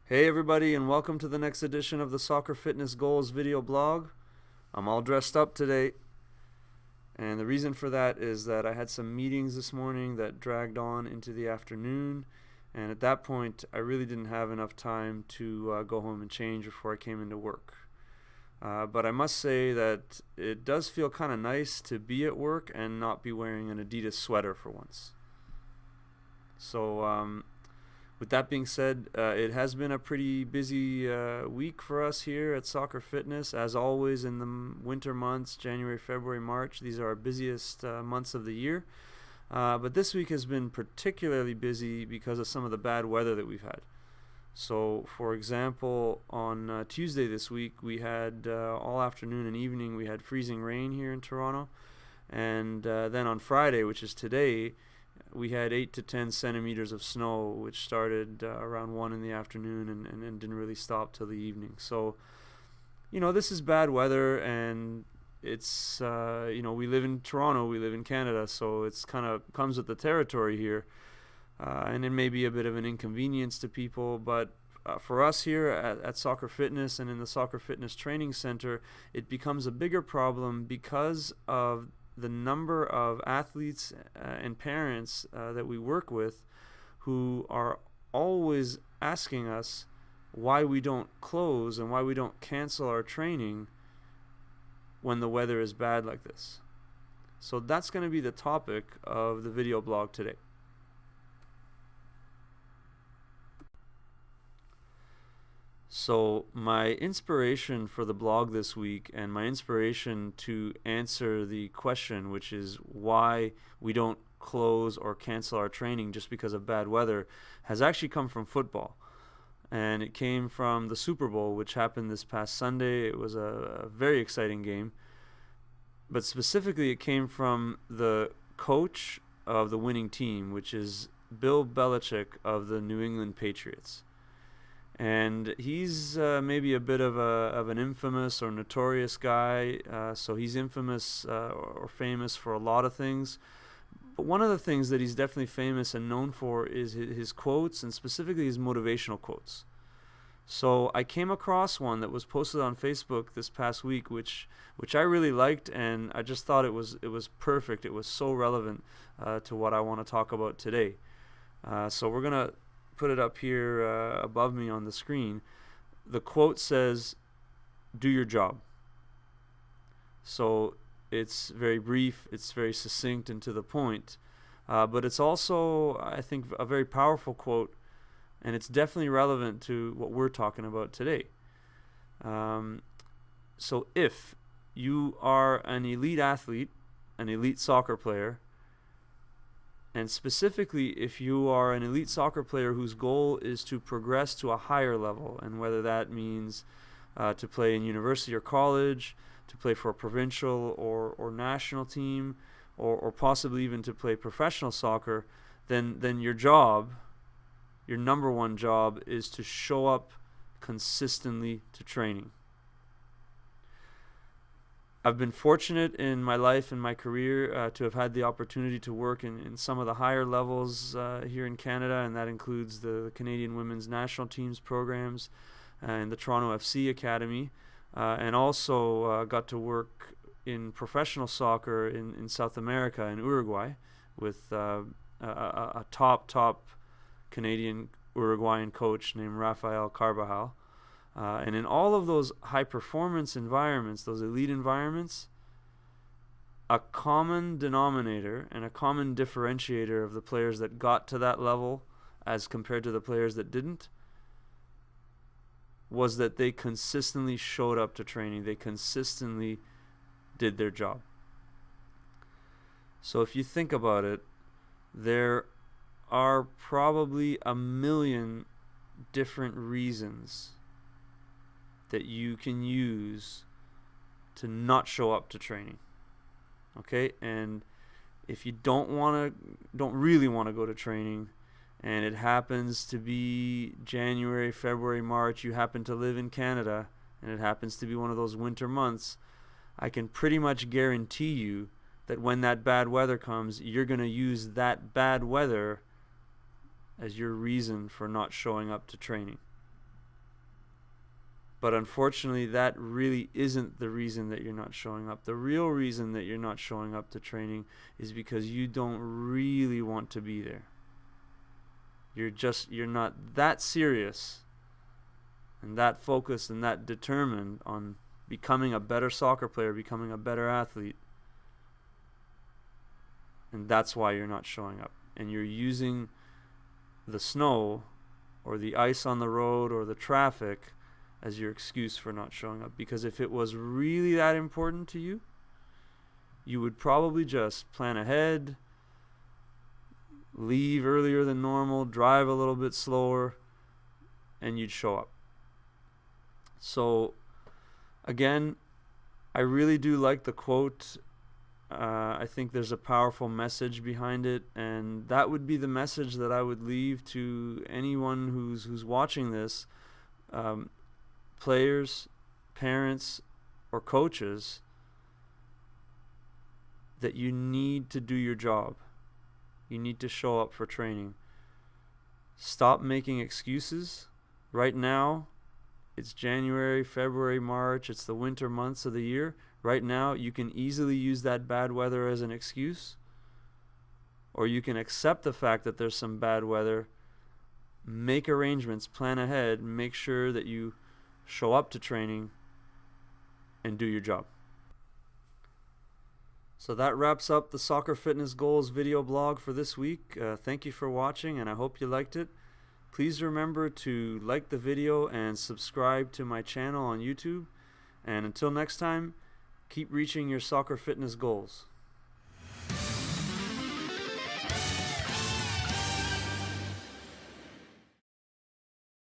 Hey everybody, and welcome to the next edition of the Soccer Fitness Goals video blog. I'm all dressed up today, and the reason for that is that I had some meetings this morning that dragged on into the afternoon, and at that point I really didn't have enough time to go home and change before I came into work. But I must say that it does feel kind of nice to be at work and not be wearing an Adidas sweater for once. So with that being said, it has been a pretty busy week for us here at Soccer Fitness. As always, in the winter months, January, February, March, these are our busiest months of the year. But this week has been particularly busy because of some of the bad weather that we've had. So, for example, on Tuesday this week, we had all afternoon and evening, we had freezing rain here in Toronto. And then on Friday, which is today, we had 8 to 10 centimeters of snow, which started around 1 in the afternoon and didn't really stop till the evening. So, this is bad weather, and it's, we live in Toronto, we live in Canada, so it's kind of comes with the territory here. And it may be a bit of an inconvenience to people, but for us here at Soccer Fitness and in the Soccer Fitness Training Center, it becomes a bigger problem because of the number of athletes and parents that we work with who are always asking us why we don't close and why we don't cancel our training when the weather is bad like this. So that's going to be the topic of the video blog today. So my inspiration for the blog this week and my inspiration to answer the question, which is why we don't close or cancel our training just because of bad weather, has actually come from football. And it came from the Super Bowl, which happened this past Sunday. It was a very exciting game. But specifically, it came from the coach of the winning team, which is Bill Belichick of the New England Patriots. And he's maybe a bit of an infamous or notorious guy. So he's infamous or famous for a lot of things. But one of the things that he's definitely famous and known for is his quotes, and specifically his motivational quotes. So I came across one that was posted on Facebook this past week, which I really liked, and I just thought it was perfect. It was so relevant to what I want to talk about today. So we're gonna put it up here above me on the screen. The quote says, "Do your job." So it's very brief, it's very succinct and to the point, but it's also, I think, a very powerful quote, and it's definitely relevant to what we're talking about today. So if you are an elite athlete, an elite soccer player, and specifically, if you are an elite soccer player whose goal is to progress to a higher level, and whether that means to play in university or college, to play for a provincial or national team, or possibly even to play professional soccer, then your job, your number one job, is to show up consistently to training. I've been fortunate in my life and my career to have had the opportunity to work in some of the higher levels here in Canada, and that includes the Canadian Women's National Teams programs and the Toronto FC Academy, and also got to work in professional soccer in South America, in Uruguay, with a top Canadian Uruguayan coach named Rafael Carvajal. And in all of those high-performance environments, those elite environments, a common denominator and a common differentiator of the players that got to that level as compared to the players that didn't was that they consistently showed up to training. They consistently did their job. So if you think about it, there are probably a million different reasons that you can use to not show up to training. Okay? And if you don't really want to go to training, and it happens to be January, February, March, you happen to live in Canada, and it happens to be one of those winter months, I can pretty much guarantee you that when that bad weather comes, you're going to use that bad weather as your reason for not showing up to training. But unfortunately, that really isn't the reason that you're not showing up. The real reason that you're not showing up to training is because you don't really want to be there. You're not that serious and that focused and that determined on becoming a better soccer player, becoming a better athlete. And that's why you're not showing up. And you're using the snow or the ice on the road or the traffic as your excuse for not showing up. Because if it was really that important to you, you would probably just plan ahead, leave earlier than normal, drive a little bit slower, and you'd show up. So again, I really do like the quote. I think there's a powerful message behind it, and that would be the message that I would leave to anyone who's watching this. Players, parents, or coaches, that you need to do your job. You need to show up for training. Stop making excuses. Right now, it's January, February, March. It's the winter months of the year. Right now, you can easily use that bad weather as an excuse, or you can accept the fact that there's some bad weather, make arrangements, plan ahead, make sure that you show up to training and do your job. So that wraps up the Soccer Fitness Goals video blog for this week. Thank you for watching, and I hope you liked it. Please remember to like the video and subscribe to my channel on YouTube. And until next time, keep reaching your soccer fitness goals.